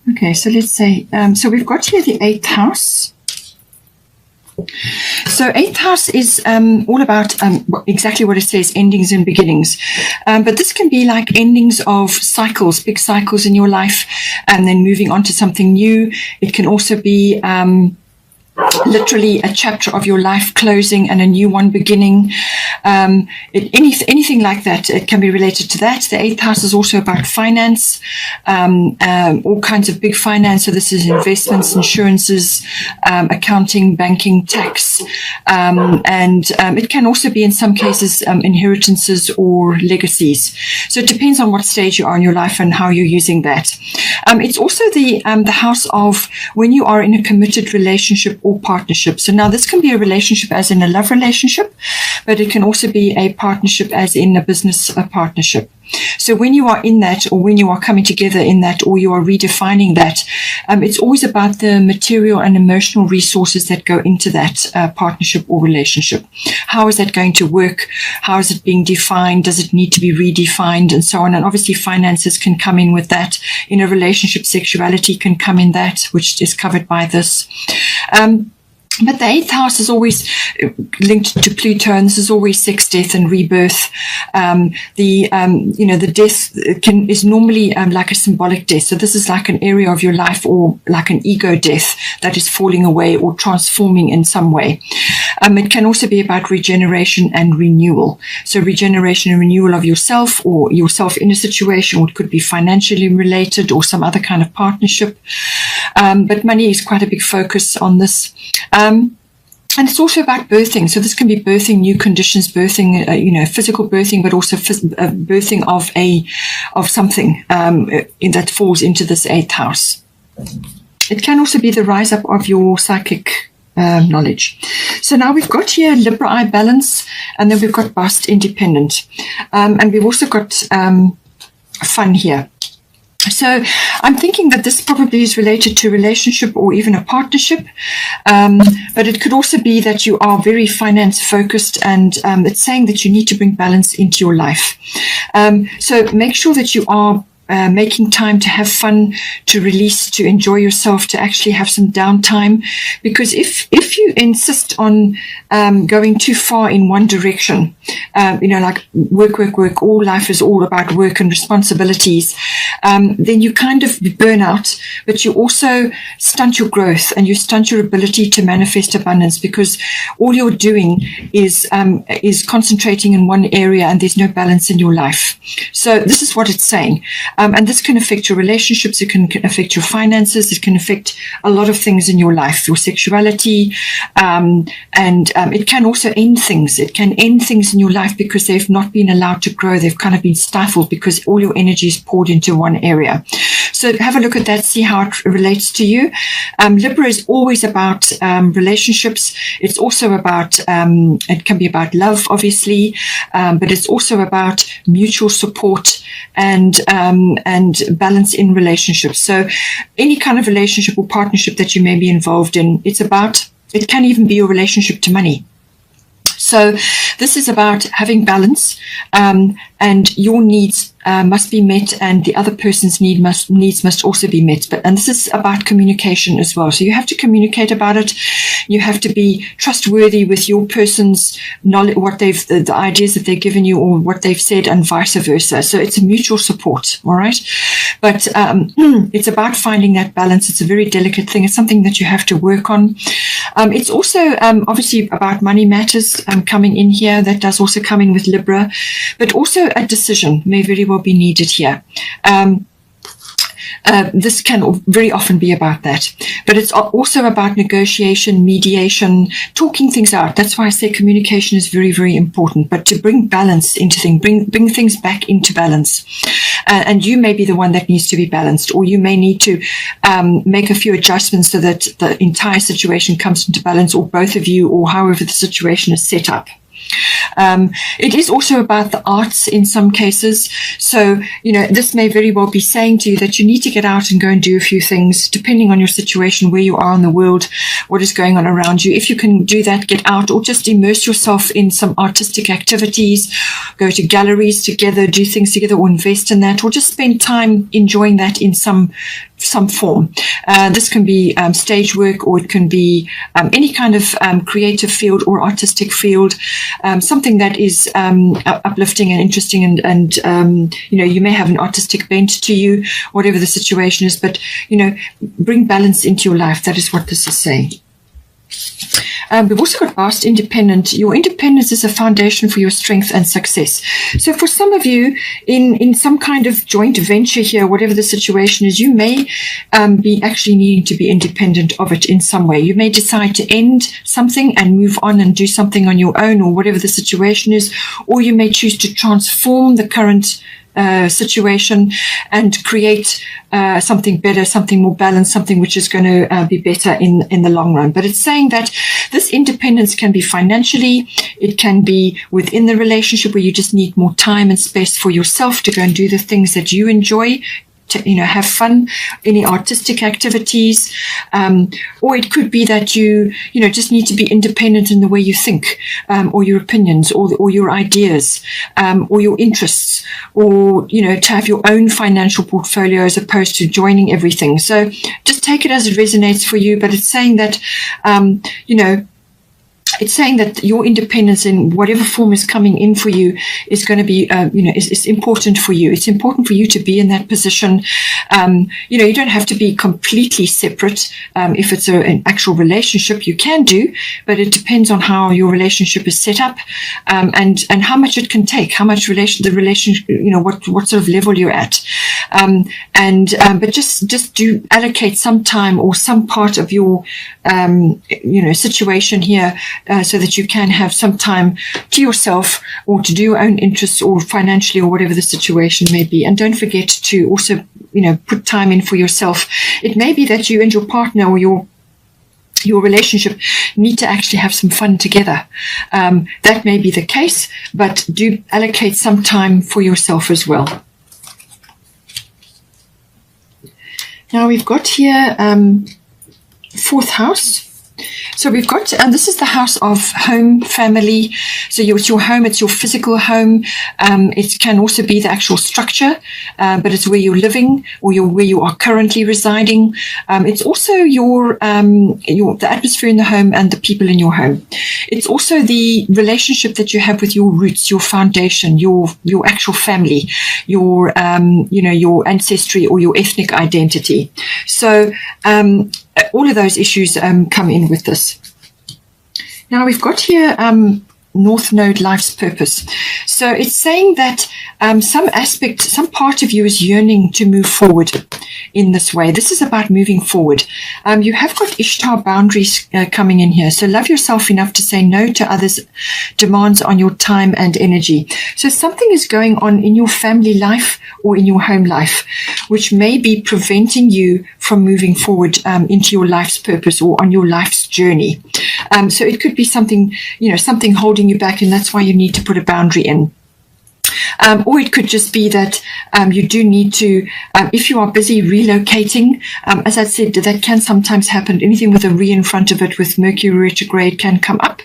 Okay, so let's say, so we've got here the 8th house. So 8th house is all about exactly what it says, endings and beginnings. But this can be like endings of cycles, big cycles in your life, and then moving on to something new. It can also be literally a chapter of your life closing and a new one beginning. Anything like that, it can be related to that. The 8th house is also about finance, all kinds of big finance. So this is investments, insurances, accounting, banking, tax, and it can also be in some cases inheritances or legacies. So it depends on what stage you are in your life and how you're using that. It's also the house of when you are in a committed relationship or partnership. So now this can be a relationship as in a love relationship, but it can also be a partnership as in a business partnership. So when you are in that, or when you are coming together in that, or you are redefining that, it's always about the material and emotional resources that go into that partnership or relationship. How is that going to work? How is it being defined? Does it need to be redefined? And so on. And obviously finances can come in with that. In a relationship, sexuality can come in that, which is covered by this. But the 8th house is always linked to Pluto, and this is always sex, death, and rebirth. The death is normally like a symbolic death. So this is like an area of your life, or like an ego death that is falling away or transforming in some way. It can also be about regeneration and renewal. So regeneration and renewal of yourself, or yourself in a situation, or it could be financially related or some other kind of partnership. But money is quite a big focus on this. And it's also about birthing. So this can be birthing new conditions, birthing, physical birthing, but also birthing of something that falls into this 8th house. It can also be the rise up of your psychic knowledge. So now we've got here Libra eye balance, and then we've got bust independent. And we've also got fun here. So I'm thinking that this probably is related to relationship or even a partnership, but it could also be that you are very finance focused, and it's saying that you need to bring balance into your life. So make sure that you are making time to have fun, to release, to enjoy yourself, to actually have some downtime. Because if you insist on going too far in one direction, like work, all life is all about work and responsibilities, then you kind of burn out, but you also stunt your growth and you stunt your ability to manifest abundance, because all you're doing is concentrating in one area and there's no balance in your life. So this is what it's saying. And this can affect your relationships, it can affect your finances, it can affect a lot of things in your life, your sexuality, and it can also end things. It can end things in your life because they've not been allowed to grow. They've kind of been stifled because all your energy is poured into one area. So have a look at that, see how it relates to you. Libra is always about relationships. It's also about, it can be about love, obviously, but it's also about mutual support and balance in relationships. So any kind of relationship or partnership that you may be involved in, it can even be your relationship to money. So this is about having balance, and your needs must be met, and the other person's needs must also be met. And this is about communication as well. So you have to communicate about it. You have to be trustworthy with your person's knowledge, what the ideas that they've given you or what they've said, and vice versa. So it's a mutual support, all right? But it's about finding that balance. It's a very delicate thing. It's something that you have to work on. It's also obviously about money matters coming in here. That does also come in with Libra, but also a decision may very well be needed here. This can very often be about that, but it's also about negotiation, mediation, talking things out. That's why I say communication is very, very important, but to bring balance into things, bring things back into balance. And you may be the one that needs to be balanced, or you may need to make a few adjustments so that the entire situation comes into balance, or both of you, or however the situation is set up. It is also about the arts in some cases. So, this may very well be saying to you that you need to get out and go and do a few things, depending on your situation, where you are in the world, what is going on around you. If you can do that, get out, or just immerse yourself in some artistic activities, go to galleries together, do things together, or invest in that, or just spend time enjoying that in some some form. This can be stage work, or it can be any kind of creative field or artistic field, something that is uplifting and interesting, and you may have an artistic bent to you, whatever the situation is, but bring balance into your life. That is what this is saying. We've also got vast independent. Your independence is a foundation for your strength and success. So for some of you, in some kind of joint venture here, whatever the situation is, you may be actually needing to be independent of it in some way. You may decide to end something and move on and do something on your own, or whatever the situation is, or you may choose to transform the current situation and create something better, something more balanced, something which is going to be better in the long run. But it's saying that this independence can be financially, it can be within the relationship where you just need more time and space for yourself to go and do the things that you enjoy, to have fun, any artistic activities, or it could be that you just need to be independent in the way you think, or your opinions, or your ideas, or your interests, or to have your own financial portfolio as opposed to joining everything. So just take it as it resonates for you. But it's saying that it's saying that your independence in whatever form is coming in for you is going to be, is important for you. It's important for you to be in that position. You don't have to be completely separate. If it's an actual relationship, you can do, but it depends on how your relationship is set up, and how much it can take, how much the relationship, what sort of level you're at. But just do allocate some time or some part of your, situation here, so that you can have some time to yourself, or to do your own interests, or financially, or whatever the situation may be. And don't forget to also, put time in for yourself. It may be that you and your partner, or your relationship, need to actually have some fun together. That may be the case, but do allocate some time for yourself as well. Now we've got here fourth house. So we've got, and this is the house of home, family. So it's your home, it's your physical home. It can also be the actual structure, but it's where you're living, or where you are currently residing. It's also the atmosphere in the home and the people in your home. It's also the relationship that you have with your roots, your foundation, your actual family, your ancestry, or your ethnic identity. So all of those issues come in with this. Now we've got here North Node, life's purpose. So it's saying that some part of you is yearning to move forward in this way. This is about moving forward. You have got Ishtar boundaries coming in here. So love yourself enough to say no to others' demands on your time and energy. So something is going on in your family life or in your home life, which may be preventing you from moving forward into your life's purpose or on your life's journey. So it could be something, something holding you back, and that's why you need to put a boundary in. Or it could just be that you do need to, if you are busy relocating, as I said, that can sometimes happen. Anything with a re in front of it with Mercury retrograde can come up.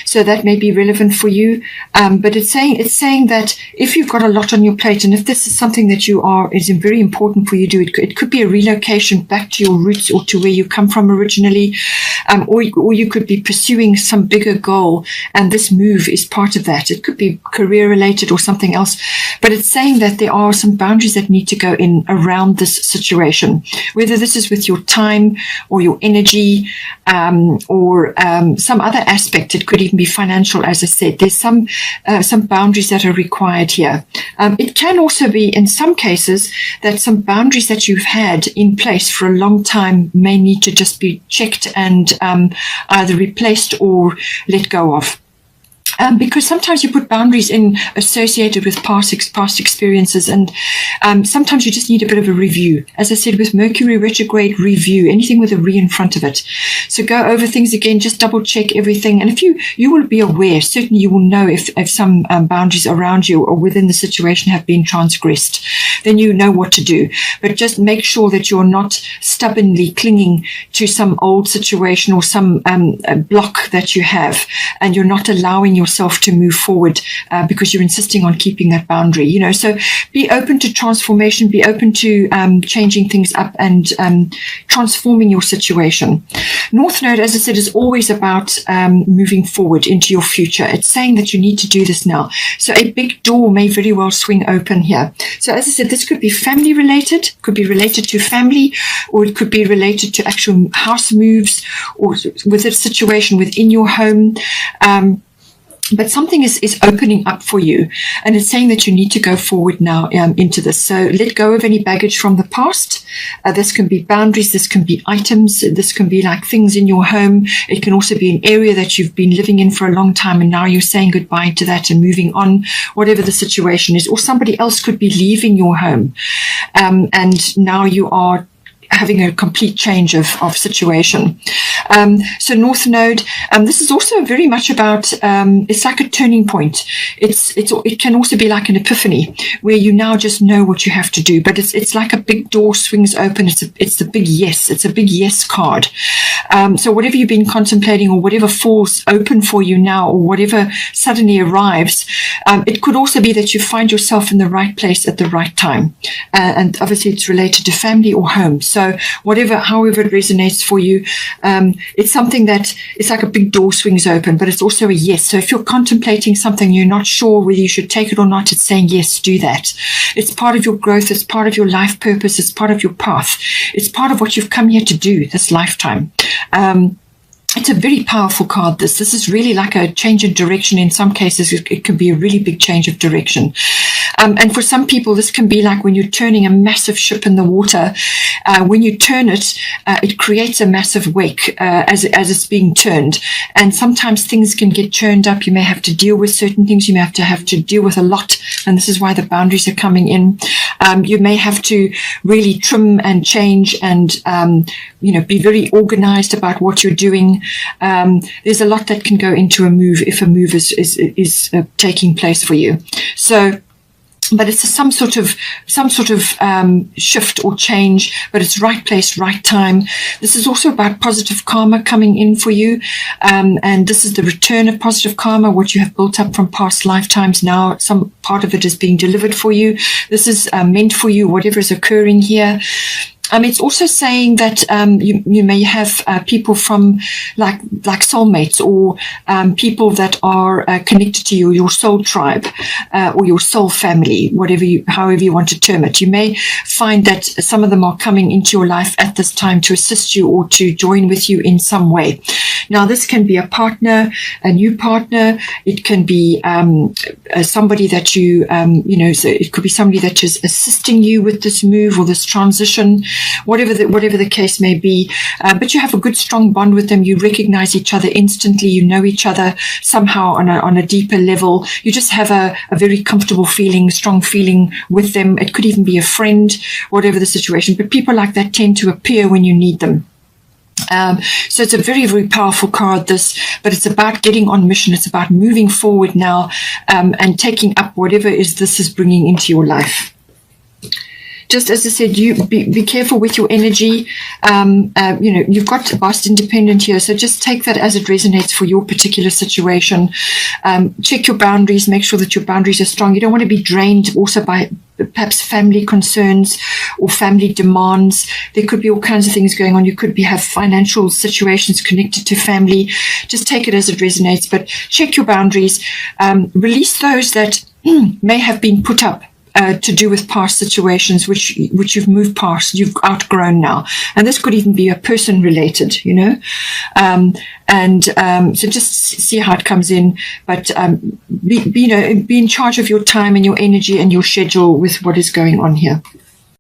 So that may be relevant for you. But it's saying that if you've got a lot on your plate, and if this is something that is very important for you to do, it could be a relocation back to your roots or to where you come from originally. Or you could be pursuing some bigger goal, and this move is part of that. It could be career related or something else, but it's saying that there are some boundaries that need to go in around this situation, whether this is with your time or your energy, or some other aspect. It could even be financial. As I said, there's some boundaries that are required here. It can also be, in some cases, that some boundaries that you've had in place for a long time may need to just be checked and either replaced or let go of. Because sometimes you put boundaries in associated with past experiences, and sometimes you just need a bit of a review. As I said, with Mercury retrograde, review anything with a re in front of it. So go over things again, just double check everything, and if you will be aware, certainly you will know if some boundaries around you or within the situation have been transgressed. Then you know what to do. But just make sure that you're not stubbornly clinging to some old situation or some block that you have, and you're not allowing yourself to move forward because you're insisting on keeping that boundary, so be open to transformation, be open to changing things up and transforming your situation. North Node, as I said, is always about moving forward into your future. It's saying that you need to do this now. So a big door may very well swing open here. So as I said, this could be family related, could be related to family, or it could be related to actual house moves or with a situation within your home. But something is opening up for you, and it's saying that you need to go forward now into this. So let go of any baggage from the past. This can be boundaries, this can be items, this can be like things in your home. It can also be an area that you've been living in for a long time, and now you're saying goodbye to that and moving on, whatever the situation is. Or somebody else could be leaving your home, and now you are having a complete change of situation. So North Node, this is also very much about, it's like a turning point. It can also be like an epiphany where you now just know what you have to do, but it's like a big door swings open. It's a big yes. It's a big yes card. So whatever you've been contemplating or whatever falls open for you now or whatever suddenly arrives, it could also be that you find yourself in the right place at the right time. And obviously it's related to family or home. So however it resonates for you, it's something that it's like a big door swings open, but it's also a yes. So if you're contemplating something, you're not sure whether you should take it or not, it's saying yes, do that. It's part of your growth. It's part of your life purpose. It's part of your path. It's part of what you've come here to do this lifetime. It's a very powerful card, this. This is really like a change of direction. In some cases, it can be a really big change of direction. And for some people, this can be like when you're turning a massive ship in the water. When you turn it, it creates a massive wake as it's being turned. And sometimes things can get churned up. You may have to deal with certain things. You may have to deal with a lot. And this is why the boundaries are coming in. You may have to really trim and change and, be very organized about what you're doing. There's a lot that can go into a move if a move is taking place for you. So, but it's some sort of shift or change, but it's right place, right time. This is also about positive karma coming in for you. And this is the return of positive karma, what you have built up from past lifetimes. Now some part of it is being delivered for you. This is meant for you, whatever is occurring here. It's also saying that you may have people from like soulmates or people that are connected to you, your soul tribe or your soul family, however you want to term it. You may find that some of them are coming into your life at this time to assist you or to join with you in some way. Now, this can be a partner, a new partner. It can be somebody that so it could be somebody that is assisting you with this move or this transition. Whatever the case may be, but you have a good strong bond with them. You recognize each other instantly. You know each other somehow on a deeper level. You just have a very comfortable feeling, strong feeling with them. It could even be a friend, whatever the situation. But people like that tend to appear when you need them. So it's a very, very powerful card, this, but it's about getting on mission. It's about moving forward now and taking up whatever this is bringing into your life. Just as I said, you be careful with your energy. You've got vast independent here, so just take that as it resonates for your particular situation. Check your boundaries. Make sure that your boundaries are strong. You don't want to be drained also by perhaps family concerns or family demands. There could be all kinds of things going on. You could have financial situations connected to family. Just take it as it resonates, but check your boundaries. Release those that may have been put up to do with past situations which you've moved past, you've outgrown now. And this could even be a person related, so just see how it comes in, but be in charge of your time and your energy and your schedule with what is going on here.